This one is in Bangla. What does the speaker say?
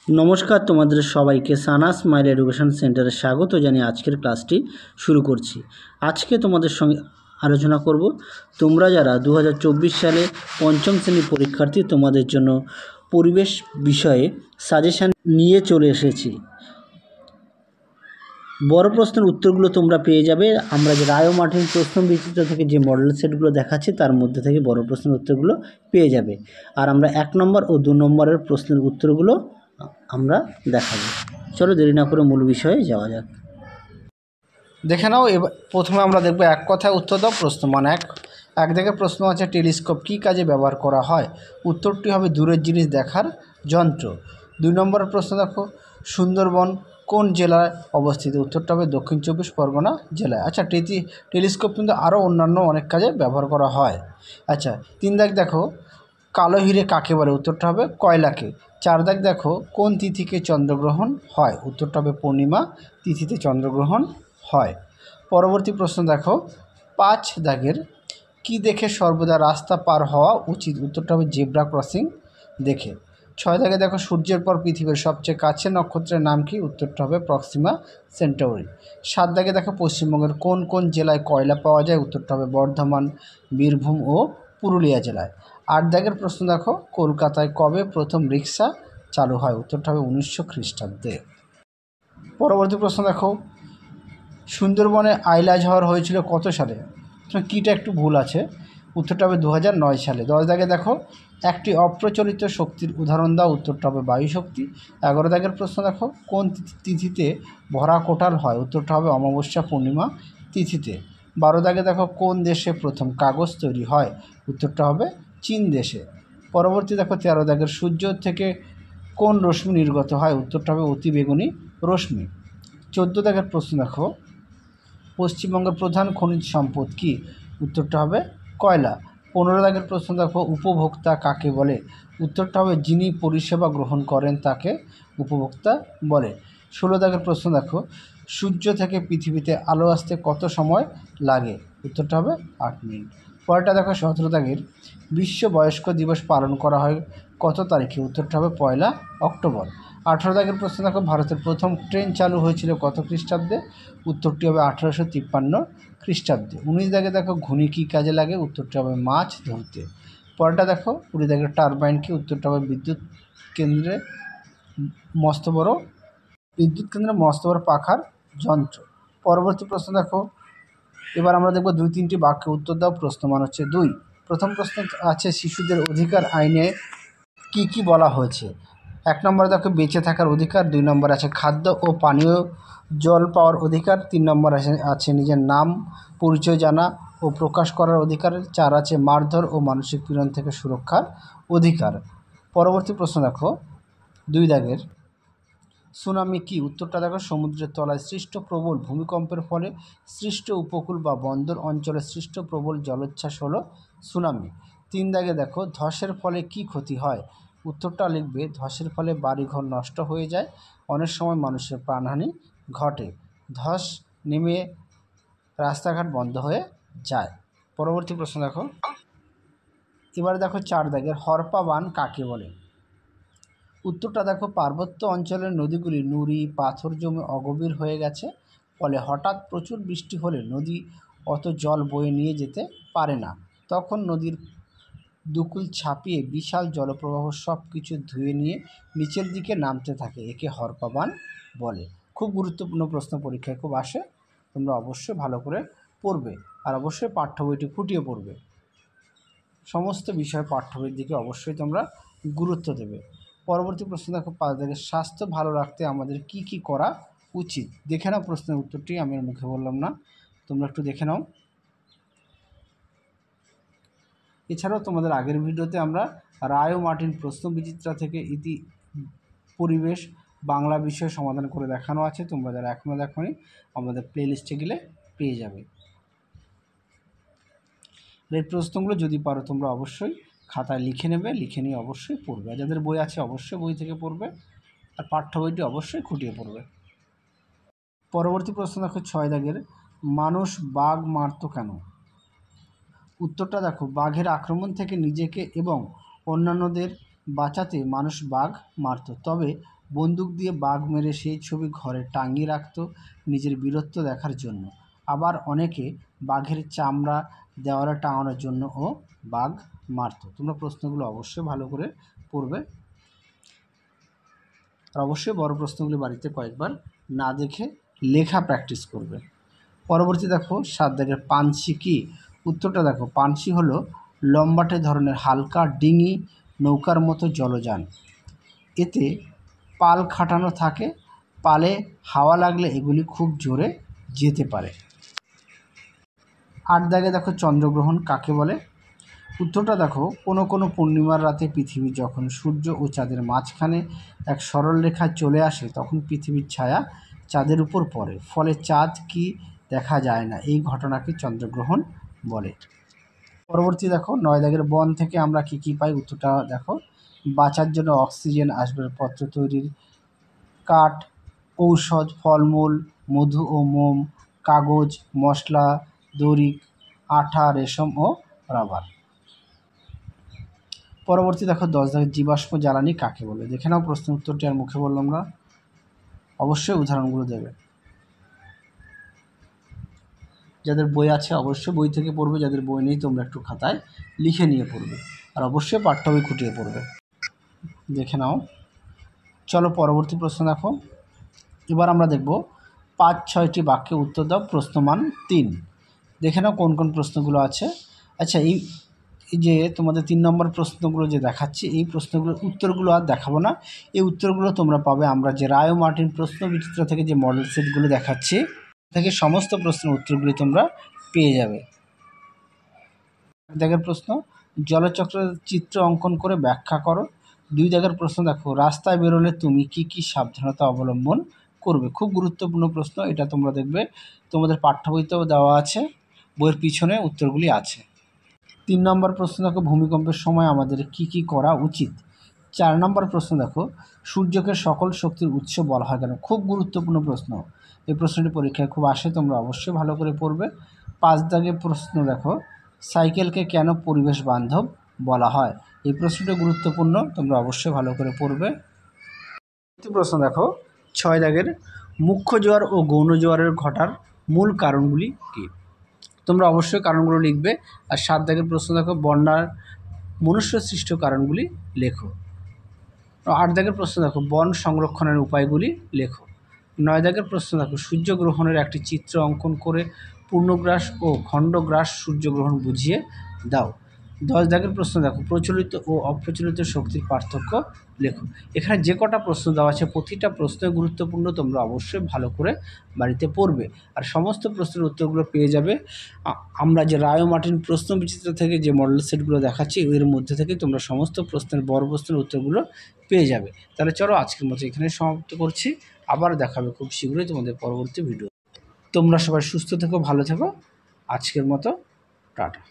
নমস্কার, তোমাদের সবাইকে সানা স্মাইল এডুকেশন সেন্টারে স্বাগত জানিয়ে আজকের ক্লাসটি শুরু করছি। আজকে তোমাদের সঙ্গে আলোচনা করব তোমরা যারা 2024 সালে পঞ্চম শ্রেণীর পরীক্ষার্থী, তোমাদের জন্য পরিবেশ বিষয়ে সাজেশান নিয়ে চলে এসেছি। বড় প্রশ্নের উত্তরগুলো তোমরা পেয়ে যাবে। আমরা যে রায় ও মার্টিন প্রশ্ন বিচিত্র থেকে যে মডেল সেটগুলো দেখাচ্ছি তার মধ্যে থেকে বড় প্রশ্নের উত্তরগুলো পেয়ে যাবে। আর আমরা 1 নম্বর ও 2 নম্বরের প্রশ্নের উত্তরগুলো আমরা দেখাবো। চলো দেরি না করে মূল বিষয়ে যাওয়া যাক। দেখে নাও, এবার প্রথমে আমরা দেখব এক কথায় উত্তর দাও প্রশ্ন মান এক থেকে প্রশ্ন আছে টেলিস্কোপ কী কাজে ব্যবহার করা হয়? উত্তরটি হবে দূরের জিনিস দেখার যন্ত্র। 2 নম্বরের প্রশ্ন দেখো, সুন্দরবন কোন জেলায় অবস্থিত? উত্তরটা হবে দক্ষিণ 24 পরগনা জেলায়। আচ্ছা, টেলিস্কোপ কিন্তু আরও অন্যান্য অনেক কাজে ব্যবহার করা হয়। আচ্ছা, 3 দাগ দেখো, কালো হিরে কাকে বলে? উত্তরটা হবে কয়লাকে। 4 দাগ দেখো, কোন তিথিকে চন্দ্রগ্রহণ হয়? উত্তরটা হবে পূর্ণিমা তিথিতে চন্দ্রগ্রহণ হয়। পরবর্তী প্রশ্ন দেখো, 5 দাগের কি দেখে সর্বদা রাস্তা পার হওয়া উচিত? উত্তরটা হবে জেব্রা ক্রসিং দেখে। 6 দাগে দেখো, সূর্যের পর পৃথিবীর সবচেয়ে কাছের নক্ষত্রের নাম কি? উত্তরটা হবে প্রক্সিমা সেন্টাউরি। 7 দাগে দেখো, পশ্চিমবঙ্গের কোন কোন জেলায় কয়লা পাওয়া যায়? উত্তরটা হবে বর্ধমান, বীরভূম ও পুরুলিয়া জেলায়। 8 দাগের প্রশ্ন দেখো, কলকাতায় কবে প্রথম রিক্সা চালু হয়? উত্তরটা হবে 1900 খ্রিস্টাব্দে। পরবর্তী প্রশ্ন দেখো, সুন্দরবনে আইলা ঝড় হয়েছিল কত সালে? কীটা একটু ভুল আছে, উত্তরটা হবে 2009 সালে। 10 দাগে দেখো, একটি অপ্রচলিত শক্তির উদাহরণ দাও? উত্তরটা হবে বায়ু শক্তি। 11 দাগের প্রশ্ন দেখো, কোন তিথিতে ভরা কোটাল হয়? উত্তরটা হবে অমাবস্যা পূর্ণিমা তিথিতে। 12 দাগে দেখো, কোন দেশে প্রথম কাগজ তৈরি হয়? উত্তরটা হবে চীন দেশে। পরবর্তী দেখো 13 দাগের, সূর্য থেকে কোন রশ্মি নির্গত হয়? উত্তরটা হবে অতিবেগুনি রশ্মি। 14 দাগের প্রশ্ন দেখো, পশ্চিমবঙ্গের প্রধান খনিজ সম্পদ কী? উত্তরটা হবে কয়লা। 15 দাগের প্রশ্ন দেখো, উপভোক্তা কাকে বলে? উত্তরটা হবে যিনি পরিষেবা গ্রহণ করেন তাকে উপভোক্তা বলে। 16 দাগের প্রশ্ন দেখো, সূর্য থেকে পৃথিবীতে আলো আসতে কত সময় লাগে? উত্তরটা হবে 8 মিনিট। পরেরটা দেখো 17 দাগের, বিশ্ব বয়স্ক দিবস পালন করা হয় কত তারিখে? উত্তরটা হবে 1 অক্টোবর। 18 দাগের প্রশ্ন দেখো, ভারতের প্রথম ট্রেন চালু হয়েছিল কত খ্রিস্টাব্দে? উত্তরটি হবে 1853 খ্রিস্টাব্দে। 19 দাগে দেখো, ঘুনি কী কাজে লাগে? উত্তরটা হবে মাছ ধরতে। পরেরটা দেখো 20 দাগের, টারবাইন কি? উত্তরটা হবে বিদ্যুৎ কেন্দ্রে মস্ত বড় পাখার যন্ত্র। পরবর্তী প্রশ্ন দেখো, এবার আমরা দেখব 2-3টি বাক্যে উত্তর দাও। প্রশ্ন মান হচ্ছে 2। প্রথম প্রশ্ন আছে, শিশুদের অধিকার আইনে কি কি বলা হয়েছে? 1 নম্বরে দেখো বেঁচে থাকার অধিকার। 2 নম্বরে আছে খাদ্য ও পানীয় জল পাওয়ার অধিকার। 3 নম্বর আছে নিজের নাম পরিচয় জানা ও প্রকাশ করার অধিকার। 4 আছে মারধর ও মানসিক পীড়ন থেকে সুরক্ষার অধিকার। পরবর্তী প্রশ্ন দেখো 2 দাগের, সুনামি কি? উত্তরটা দেখো সমুদ্রের তলায় সৃষ্ট প্রবল ভূমিকম্পের ফলে সৃষ্ট উপকূল বা বন্দর অঞ্চলে সৃষ্ট প্রবল জলোচ্ছ্বাস হলো সুনামি। 3 দাগে দেখো, ধসের ফলে কি ক্ষতি হয়? উত্তরটা লিখবে ধসের ফলে বাড়িঘর নষ্ট হয়ে যায়, অনেক সময় মানুষের প্রাণহানি ঘটে, ধস নেমে রাস্তাঘাট বন্ধ হয়ে যায়। পরবর্তী প্রশ্ন দেখো, এবারে দেখো 4 দাগের, হরপা বান কাকে বলে? উত্তরটা দেখো পার্বত্য অঞ্চলের নদীগুলি নুড়ি পাথর জমে অগভীর হয়ে গেছে, ফলে হঠাৎ প্রচুর বৃষ্টি হলে নদী অত জল বয়ে নিয়ে যেতে পারে না, তখন নদীর দুকুল ছাপিয়ে বিশাল জলপ্রবাহ সব কিছু ধুয়ে নিয়ে নিচের দিকে নামতে থাকে, একে হরপা বান বলে। খুব গুরুত্বপূর্ণ প্রশ্ন, পরীক্ষায় খুব আসে, তোমরা অবশ্যই ভালো করে পড়বে আর অবশ্যই পাঠ্য বইটি খুঁটিয়ে পড়বে। সমস্ত বিষয় পাঠ্য বইয়ের দিকে অবশ্যই তোমরা গুরুত্ব দেবে। পরবর্তী প্রশ্ন দেখো 5 দাগের, স্বাস্থ্য ভালো রাখতে আমাদের কি কি করা উচিত? দেখে নাও প্রশ্নের উত্তরটি, আমি আর মুখে বললাম না, তোমরা একটু দেখে নাও। এছাড়াও তোমাদের আগের ভিডিওতে আমরা রায় ও মার্টিন প্রশ্ন বিচিত্রা থেকে পরিবেশ বাংলা বিষয় সমাধান করে দেখানো আছে, তোমরা যারা এখনও দেখোনি আমাদের প্লে লিস্টে গেলে পেয়ে যাবে। এই প্রশ্নগুলো যদি পারো তোমরা অবশ্যই খাতায় লিখে নেবে, লিখে নিয়ে অবশ্যই পড়বে। আর যাদের বই আছে অবশ্যই বই থেকে পড়বে, আর পাঠ্য বইটি অবশ্যই খুঁটিয়ে পড়বে। পরবর্তী প্রশ্ন দেখো 6 দাগের, মানুষ বাঘ মারত কেন? উত্তরটা দেখো বাঘের আক্রমণ থেকে নিজেকে এবং অন্যান্যদের বাঁচাতে মানুষ বাঘ মারত, তবে বন্দুক দিয়ে বাঘ মেরে সেই ছবি ঘরে টাঙিয়ে রাখত নিজের বীরত্ব দেখার জন্য। আবার অনেকে বাঘের চামড়া দেওয়ালে টাঙানোর জন্য ও বাঘ মারত। তোমরা প্রশ্নগুলো অবশ্যই ভালো করে পড়বে আর অবশ্যই বড় প্রশ্নগুলি বাড়িতে কয়েকবার না দেখে লেখা প্র্যাকটিস করবে। পরবর্তী দেখো 7 দাগের পানসি কি? উত্তরটা দেখো, পানসি হলো লম্বাটে ধরনের হালকা ডিঙি নৌকার মতো জলযান। এতে পাল খাটানো থাকে, পালে হাওয়া লাগলে এগুলি খুব জোরে যেতে পারে। 8 দাগে দেখো চন্দ্রগ্রহণ কাকে বলে? উত্তরটা দেখো, কোনো কোনো পূর্ণিমার রাতে পৃথিবী যখন সূর্য ও চাঁদের মাঝখানে এক সরল রেখায় চলে আসে তখন পৃথিবীর ছায়া চাঁদের উপর পড়ে, ফলে চাঁদ কি দেখা যায় না। এই ঘটনাকে চন্দ্রগ্রহণ বলে। পরবর্তী দেখো 9 দাগের বন থেকে আমরা কি কি পাই? উত্তরটা দেখো, বাঁচার জন্য অক্সিজেন, আসবাবপত্র তৈরির কাঠ, ঔষধ, ফলমূল, মধু ও মোম, কাগজ, মশলা, দড়ি, আঠা, রেশম ও রাবার। পরবর্তী দেখো 10 দাগের জীবাশ্ম জ্বালানি কাকে বলে? দেখে নাও প্রশ্ন উত্তরটি, আর মুখে বললাম না, অবশ্যই উদাহরণগুলো দেবে। যাদের বই আছে অবশ্যই বই থেকে পড়বে, যাদের বই নেই তোমরা একটু খাতায় লিখে নিয়ে পড়বে, আর অবশ্যই পাঠ্য বই খুঁটিয়ে পড়বে। দেখে নাও। চলো পরবর্তী প্রশ্ন দেখো। এবার আমরা দেখব 5-6টি বাক্যে উত্তর দাও, প্রশ্নমান 3। দেখে নাও কোন কোন প্রশ্নগুলো আছে। আচ্ছা, এই যে তোমাদের 3 নম্বর প্রশ্নগুলো যে দেখাচ্ছি, এই প্রশ্নগুলোর উত্তরগুলো আর দেখাবো না। এই উত্তরগুলো তোমরা পাবে আমরা যে রায় ও মার্টিন প্রশ্ন বিচিত্র থেকে যে মডেল সেটগুলো দেখাচ্ছি থেকে সমস্ত প্রশ্নের উত্তরগুলি তোমরা পেয়ে যাবে। দাগের প্রশ্ন, জলচক্রের চিত্র অঙ্কন করে ব্যাখ্যা করো। 2 দাগের প্রশ্ন দেখো, রাস্তায় বেরোলে তুমি কি কি সাবধানতা অবলম্বন করবে? খুব গুরুত্বপূর্ণ প্রশ্ন, এটা তোমরা দেখবে তোমাদের পাঠ্য বইতেও দেওয়া আছে, বইয়ের পিছনে উত্তরগুলি আছে। 3 নম্বর প্রশ্ন দেখো, ভূমিকম্পের সময় আমাদের কি কি করা উচিত? 4 নম্বর প্রশ্ন দেখো, সূর্যকে সকল শক্তির উৎস বলা হয় কেন? খুব গুরুত্বপূর্ণ প্রশ্ন, এই প্রশ্নটি পরীক্ষায় খুব আসে, তোমরা অবশ্যই ভালো করে পড়বে। 5 দাগের প্রশ্ন দেখো, সাইকেলকে কেন পরিবেশ বান্ধব বলা হয়? এই প্রশ্নটি গুরুত্বপূর্ণ, তোমরা অবশ্যই ভালো করে পড়বে। প্রশ্ন দেখো 6 দাগের, মুখ্য জোয়ার ও গৌণ জোয়ারের ঘটার মূল কারণগুলি কী? তোমরা অবশ্যই কারণগুলো লিখবে। আর 7 দাগের প্রশ্ন দেখো, বন্যার মনুষ্য সৃষ্ট কারণগুলি লেখো। 8 দাগের প্রশ্ন দেখো, বন সংরক্ষণের উপায়গুলি লেখো। 9 দাগের প্রশ্ন দেখো, সূর্যগ্রহণের একটি চিত্র অঙ্কন করে পূর্ণগ্রাস ও খণ্ডগ্রাস সূর্যগ্রহণ বুঝিয়ে দাও। 10 দাগের প্রশ্ন দেখো, প্রচলিত ও অপ্রচলিত শক্তির পার্থক্য লেখো। এখানে যে কটা প্রশ্ন দেওয়া আছে প্রতিটা প্রশ্নই গুরুত্বপূর্ণ, তোমরা অবশ্যই ভালো করে বাড়িতে পড়বে আর সমস্ত প্রশ্নের উত্তরগুলো পেয়ে যাবে। আমরা যে রায় ও মার্টিন প্রশ্ন বিচিত্র থেকে যে মডেল সেটগুলো দেখাচ্ছি এর মধ্যে থেকে তোমরা সমস্ত প্রশ্নের বড় প্রশ্নের উত্তরগুলো পেয়ে যাবে। তাহলে চলো আজকের মতো এখানে সমাপ্ত করছি, আবার দেখাবে খুব শীঘ্রই তোমাদের পরবর্তী ভিডিও। তোমরা সবাই সুস্থ থেকো, ভালো থেকো, আজকের মতো টাটা।